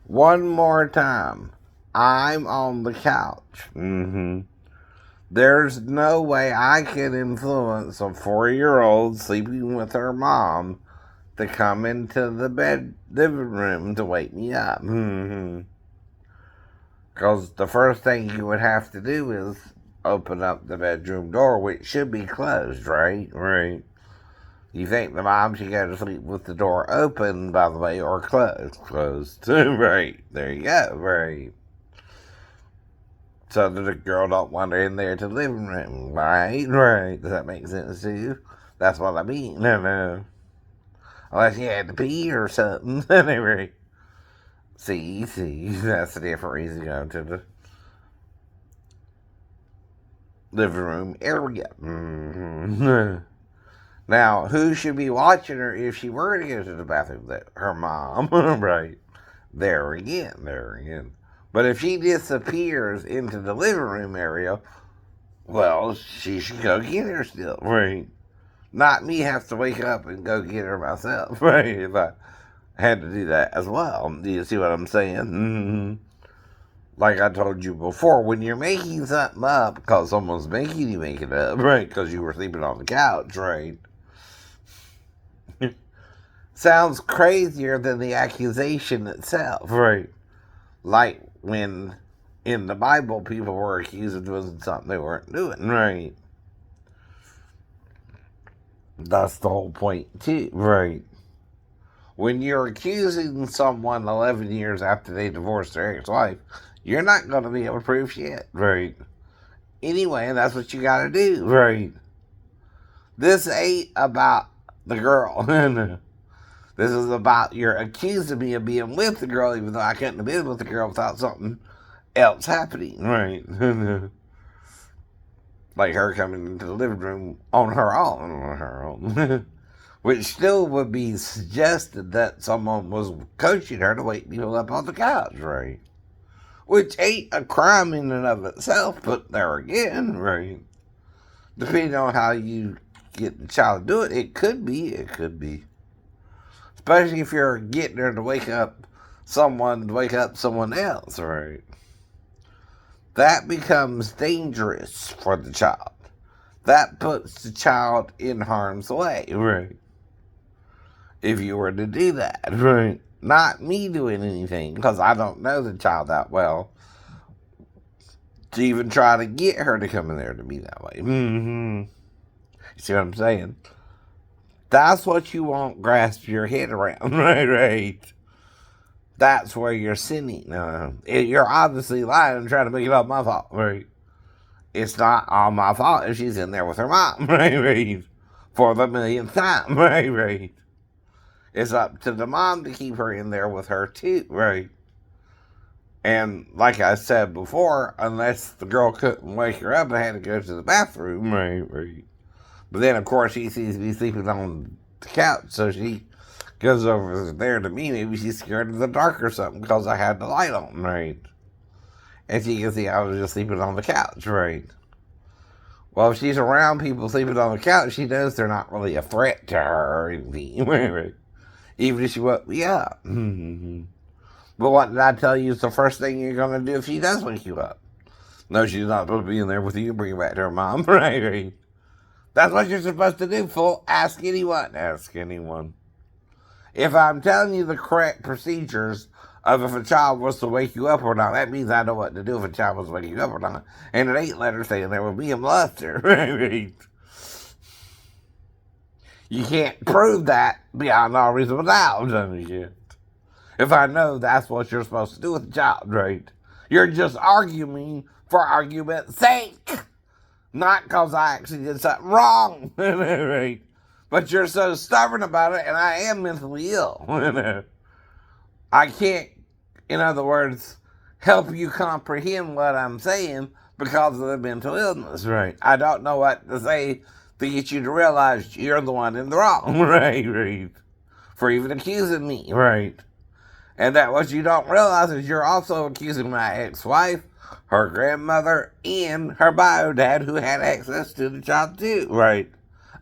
One more time. I'm on the couch. There's no way I can influence a 4-year-old sleeping with her mom to come into the living room to wake me up. Because the first thing you would have to do is open up the bedroom door, which should be closed, right? Right. You think the mom should go to sleep with the door open, by the way, or closed? Closed. Right. There you go. Right. So that the girl don't wander in there to the living room, right? Right. Does that make sense to you? That's what I mean. No. Unless you had to pee or something. Anyway. See, that's a different reason to go to the living room area. Now, who should be watching her if she were to go to the bathroom? Her mom, right? There again. But if she disappears into the living room area, well, she should go get her still, right? Not me have to wake up and go get her myself, right? If I had to do that as well. Do you see what I'm saying? Like I told you before, when you're making something up because someone's making you make it up, right? Because you were sleeping on the couch, right? Sounds crazier than the accusation itself, right? Like when in the Bible people were accused of doing something they weren't doing, right? That's the whole point, too, right? When you're accusing someone 11 years after they divorced their ex-wife, you're not going to be able to prove shit, right? Anyway, that's what you got to do, right? This ain't about the girl. This is about you're accusing me of being with the girl, even though I couldn't have been with the girl without something else happening, right? Like her coming into the living room on her own. Which still would be suggested that someone was coaching her to wake people up on the couch, right? Which ain't a crime in and of itself, but there again, right? Depending on how you get the child to do it, it could be. Especially if you're getting her to wake up someone else, right? That becomes dangerous for the child. That puts the child in harm's way, right? If you were to do that, right? Not me doing anything, because I don't know the child that well to even try to get her to come in there to be that way. You see what I'm saying? That's what you won't grasp your head around, right? That's where you're sinning. You're obviously lying and trying to make it all my fault, right? It's not all my fault if she's in there with her mom, right? For the millionth time, right? It's up to the mom to keep her in there with her too, right? And like I said before, unless the girl couldn't wake her up and had to go to the bathroom, right? But then, of course, she sees me sleeping on the couch, so she goes over there to me. Maybe she's scared of the dark or something because I had the light on, right? And she can see I was just sleeping on the couch, right? Well, if she's around people sleeping on the couch, she knows they're not really a threat to her or anything, right? Even if she woke me up. But what did I tell you is the first thing you're going to do if she does wake you up? No, she's not supposed to be in there with you. Bring her back to her mom, right? That's what you're supposed to do, fool. Ask anyone. If I'm telling you the correct procedures of if a child was to wake you up or not, that means I know what to do if a child was to wake you up or not. And it ain't let her stay in there with me and molester, right? You can't prove that beyond all reasonable doubt, if I know that's what you're supposed to do with the child, right? You're just arguing for argument's sake. Not because I actually did something wrong, right? But you're so stubborn about it, and I am mentally ill. I can't, in other words, help you comprehend what I'm saying because of the mental illness, right? I don't know what to say to get you to realize you're the one in the wrong, right? For even accusing me, right? And that what you don't realize is you're also accusing my ex-wife, her grandmother, and her bio dad who had access to the child too, right?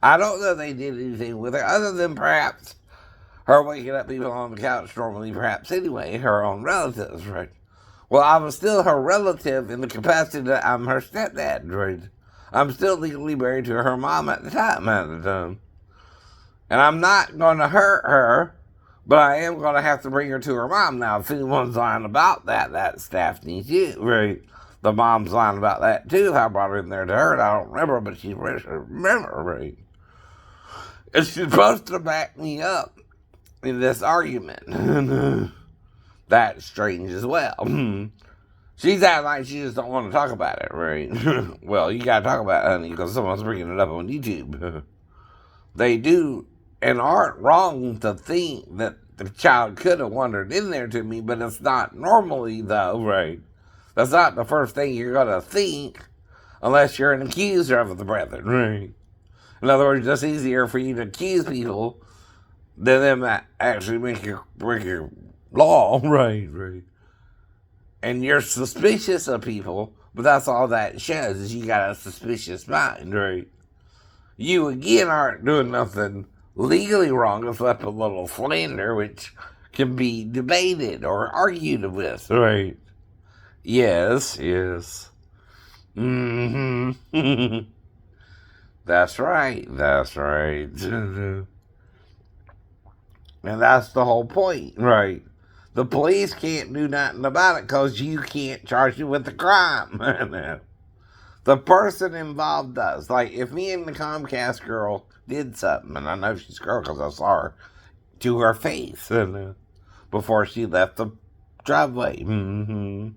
I don't know they did anything with her other than perhaps her waking up people on the couch normally, perhaps anyway, her own relatives, right? Well, I was still her relative in the capacity that I'm her stepdad, right? I'm still legally married to her mom at the time. And I'm not going to hurt her, but I am going to have to bring her to her mom. Now, if anyone's lying about that, that's Daphne too, right? The mom's lying about that too. I brought her in there to her. I don't remember, but she remember, right? And she's supposed to back me up in this argument. That's strange as well. She's acting like she just don't want to talk about it, right? Well, you gotta talk about it, honey, because someone's bringing it up on YouTube. They do and aren't wrong to think that the child could have wandered in there to me, but it's not normally, though, right? That's not the first thing you're gonna think unless you're an accuser of the brethren, right? In other words, it's easier for you to accuse people than them actually break your law, right? And you're suspicious of people, but that's all that shows is you got a suspicious mind, right? You, again, aren't doing nothing legally wrong except a little slander, which can be debated or argued with, right? Yes. Mm-hmm. That's right. And that's the whole point, right? The police can't do nothing about it because you can't charge you with the crime. The person involved does. Like, if me and the Comcast girl did something, and I know she's a girl because I saw her, to her face before she left the driveway. Mm-hmm.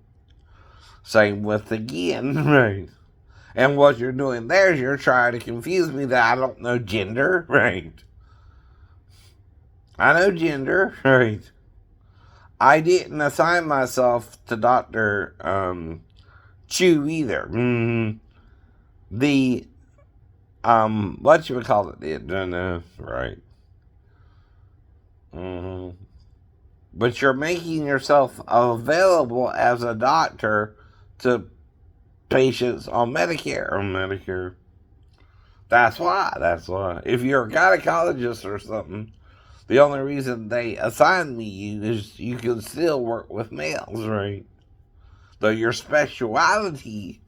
Same with again, right? And what you're doing there is you're trying to confuse me that I don't know gender, right? I know gender, right? I didn't assign myself to Dr. Chu either. Mm-hmm. The, what you would call it, right? Mm-hmm. But you're making yourself available as a doctor to patients on Medicare. That's why. If you're a gynecologist or something, the only reason they assign me you is you can still work with males, right? Though your specialty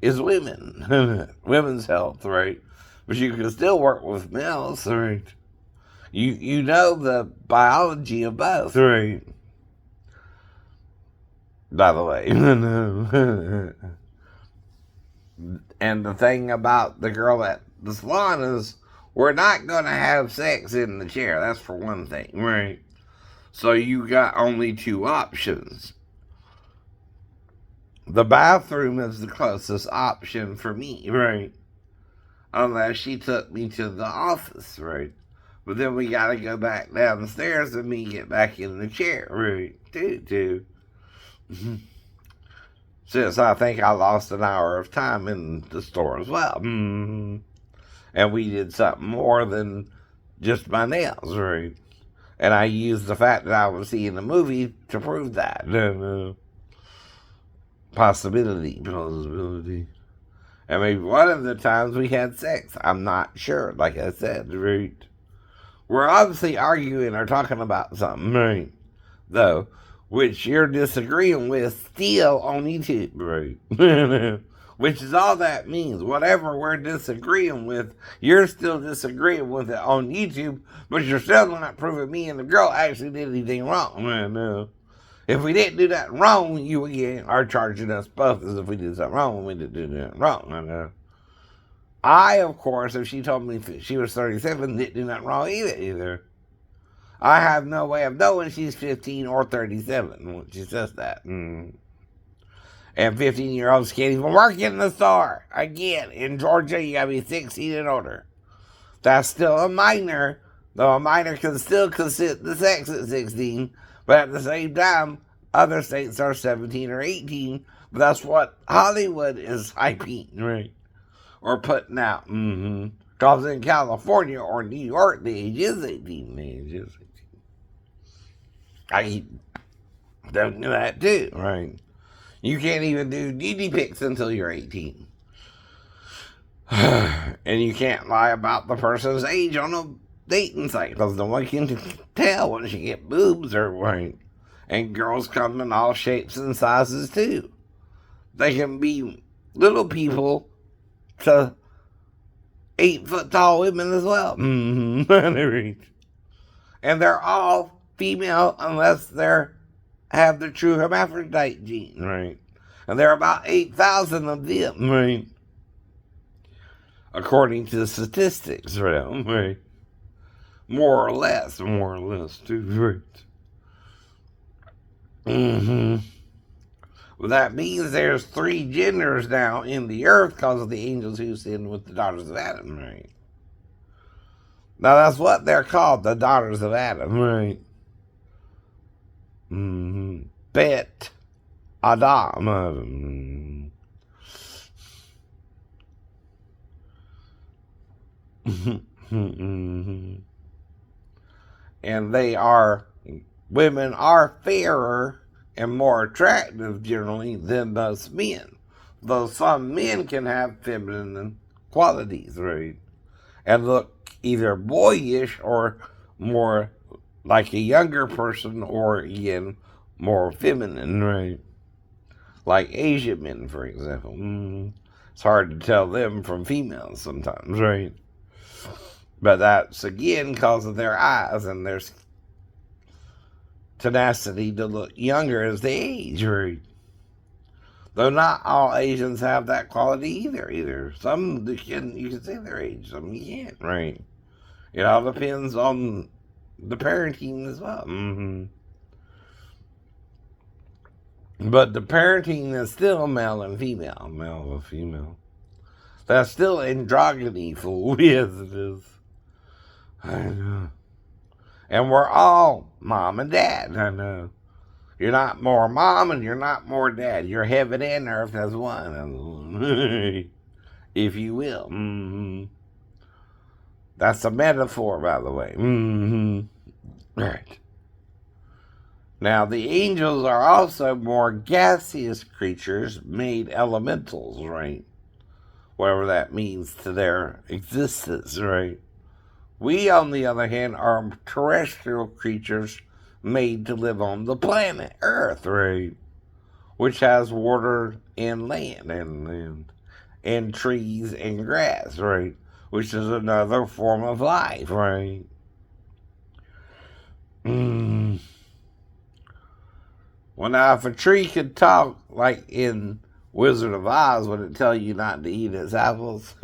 is women, women's health, right? But you can still work with males, right? You know the biology of both, right? By the way. And the thing about the girl at the salon is we're not going to have sex in the chair. That's for one thing, right? So you got only two options. The bathroom is the closest option for me, right? Unless she took me to the office, right? But then we got to go back down the stairs and me get back in the chair, right? Too. Since I think I lost an hour of time in the store as well. And we did something more than just my nails, right? And I used the fact that I was seeing the movie to prove that. Possibility. And maybe one of the times we had sex. I'm not sure, like I said, right? We're obviously arguing or talking about something, right? Though, which you're disagreeing with still on YouTube, right? Which is all that means. Whatever we're disagreeing with, you're still disagreeing with it on YouTube, but you're still not proving me and the girl actually did anything wrong. If we didn't do that wrong, you again are charging us both as if we did something wrong when we didn't do that wrong. I, of course, if she told me she was 37, didn't do nothing wrong either. I have no way of knowing she's 15 or 37 when she says that. And 15-year-olds can't even work in the store. Again, in Georgia, you gotta be 16 and older. That's still a minor, though a minor can still consent to sex at 16. But at the same time, other states are 17 or 18. But that's what Hollywood is hyping, right? Or putting out. Because in California or New York, the age is 18. I don't know that too, right? You can't even do DD pics until you're 18. And you can't lie about the person's age on a dating site because no one can tell when she get boobs or what. And girls come in all shapes and sizes too. They can be little people to 8 foot tall women as well. Mm-hmm. And they're all female unless they have the true hermaphrodite gene, right? And there are about 8,000 of them, right? According to the statistics, right? More or less, too, right? Mm-hmm. Well, that means there's 3 genders now in the earth because of the angels who sinned with the daughters of Adam, right? Now that's what they're called, the daughters of Adam, right? Mm-hmm. Bet Adam. And women are fairer and more attractive generally than most men. Though some men can have feminine qualities, right? And look either boyish or more like a younger person, or again, more feminine, right? Like Asian men, for example. It's hard to tell them from females sometimes, right? But that's again because of their eyes and their tenacity to look younger as they age, right? Though not all Asians have that quality either. Some you can see their age, some you can't, right? It all depends on the parenting as well. But the parenting is still male and female. That's still androgyny, fool. Yes, it is. I know. And we're all mom and dad, I know. You're not more mom and you're not more dad. You're heaven and earth as one, if you will. That's a metaphor, by the way. Right. Now, the angels are also more gaseous creatures, made elementals, right? Whatever that means to their existence, right? We, on the other hand, are terrestrial creatures made to live on the planet Earth, right? Which has water and land and trees and grass, right? Which is another form of life, right? Well, now, if a tree could talk, like in Wizard of Oz, would it tell you not to eat its apples?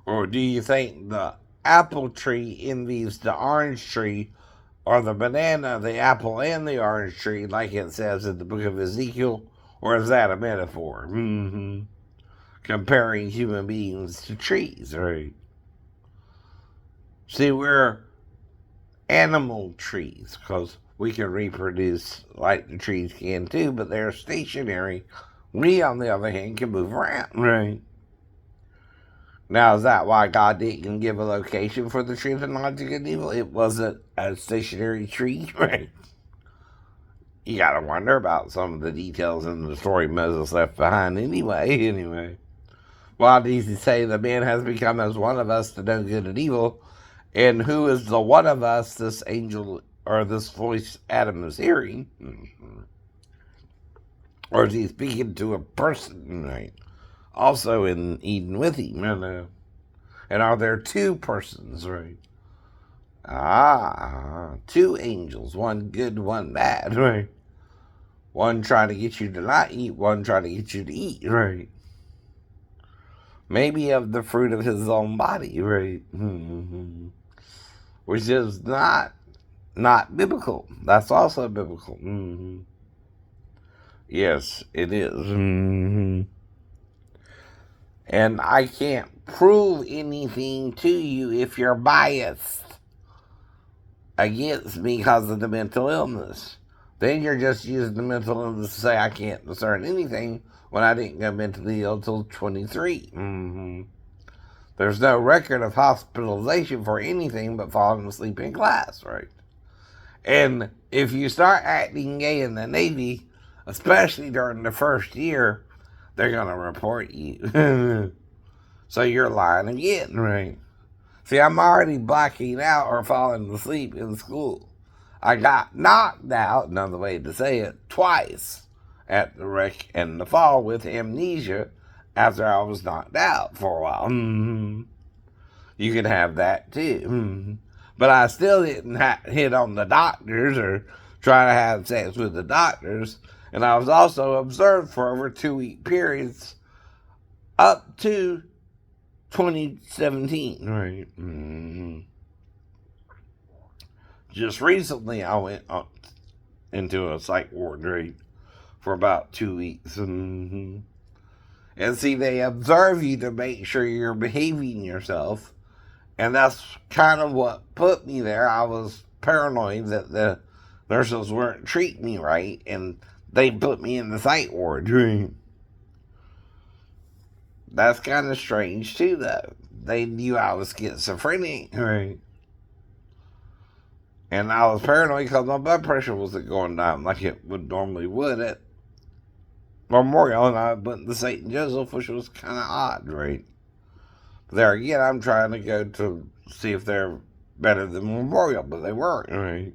Or do you think the apple tree envies the orange tree, or the banana, the apple, and the orange tree, like it says in the book of Ezekiel? Or is that a metaphor? Comparing human beings to trees, right? See, we're animal trees because we can reproduce like the trees can too, but they're stationary. We, on the other hand, can move around, right? Now, is that why God didn't give a location for the tree of the knowledge of good and evil? It wasn't a stationary tree, right? You gotta wonder about some of the details in the story Moses left behind anyway. Why does he say the man has become as one of us to know good and evil? And who is the one of us this angel or this voice Adam is hearing? Or is he speaking to a person, right? Also in Eden with him, and are there 2 persons, right? 2 angels, one good, one bad, right? One trying to get you to not eat, one trying to get you to eat, right? Maybe of the fruit of his own body, right? Which is not biblical. That's also biblical. Yes, it is. And I can't prove anything to you if you're biased against me because of the mental illness. Then you're just using the mental illness to say I can't discern anything when I didn't go mentally ill till 23. There's no record of hospitalization for anything but falling asleep in class, right? And if you start acting gay in the Navy, especially during the first year, they're going to report you. So you're lying again, right? See, I'm already blacking out or falling asleep in school. I got knocked out, another way to say it, twice at the wreck in the fall with amnesia after I was knocked out for a while. You can have that too. But I still didn't hit on the doctors or try to have sex with the doctors. And I was also observed for over 2-week periods up to 2017. Right. Just recently, I went into a psych ward, right, for about 2 weeks. And see, they observe you to make sure you're behaving yourself. And that's kind of what put me there. I was paranoid that the nurses weren't treating me right, and they put me in the psych ward. That's kind of strange, too, though. They knew I was schizophrenic, right? And I was paranoid because my blood pressure wasn't going down like it normally would at Memorial, and I went to St. Joseph, which was kind of odd, right? But there again, I'm trying to go to see if they're better than Memorial, but they weren't, right?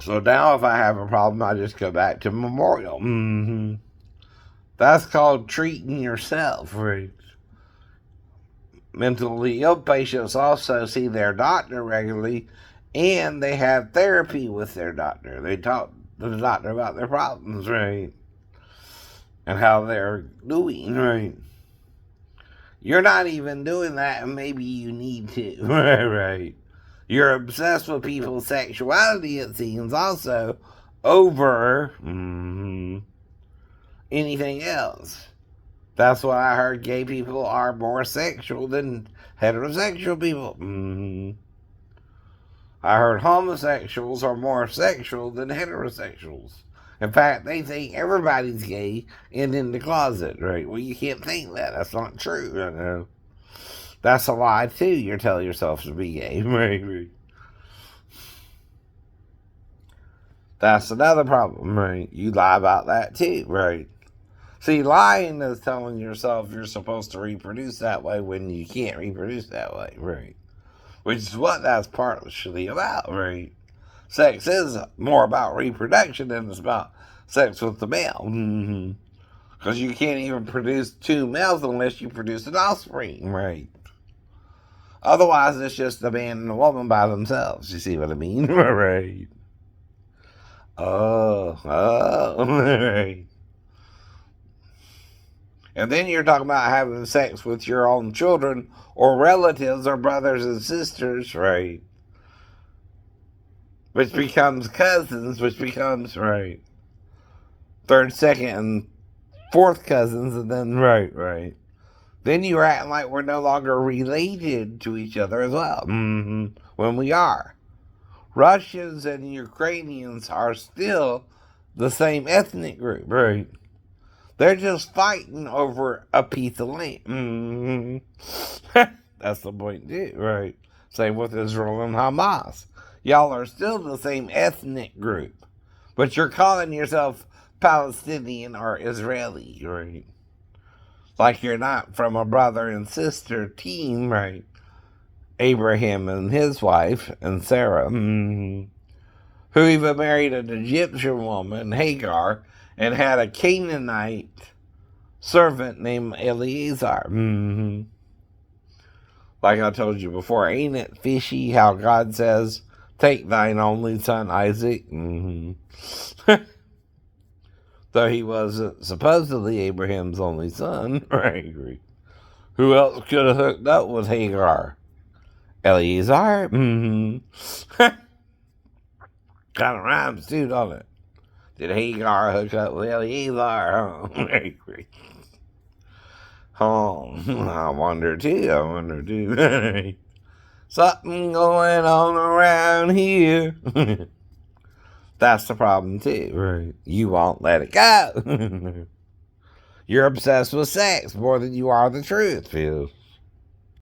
So now if I have a problem, I just go back to Memorial. That's called treating yourself, right? Mentally ill patients also see their doctor regularly, and they have therapy with their doctor. They talk to the doctor about their problems, right? And how they're doing, right? You're not even doing that, and maybe you need to, right? You're obsessed with people's sexuality, it seems, also, over anything else. That's what I heard. Gay people are more sexual than heterosexual people. I heard homosexuals are more sexual than heterosexuals. In fact, they think everybody's gay and in the closet, right? Well, you can't think that. That's not true. You know? That's a lie, too. You're telling yourself to be gay. Right? That's another problem, right? You lie about that, too, right? See, lying is telling yourself you're supposed to reproduce that way when you can't reproduce that way, right? Which is what that's partially about, right? Sex is more about reproduction than it's about sex with the male. Because you can't even produce two males unless you produce an offspring, right? Otherwise, it's just a man and a woman by themselves. You see what I mean? Right. Right. And then you're talking about having sex with your own children or relatives or brothers and sisters, right? Which becomes cousins, which becomes, right, third, second, and fourth cousins, and then, right. Then you're acting like we're no longer related to each other as well, when we are. Russians and Ukrainians are still the same ethnic group, right? They're just fighting over a piece of land. That's the point, too, right? Same with Israel and Hamas. Y'all are still the same ethnic group, but you're calling yourself Palestinian or Israeli, right? Like you're not from a brother and sister team, right? Abraham and his wife, and Sarah, who even married an Egyptian woman, Hagar, and had a Canaanite servant named Eleazar. Like I told you before, ain't it fishy how God says, take thine only son Isaac? Though he wasn't supposedly Abraham's only son, right? Who else could have hooked up with Hagar? Eleazar? Kind of rhymes too, don't it? Did Hagar hook up with Eleazar? I wonder too. Something going on around here. That's the problem too, right? You won't let it go. You're obsessed with sex more than you are the truth, Phil.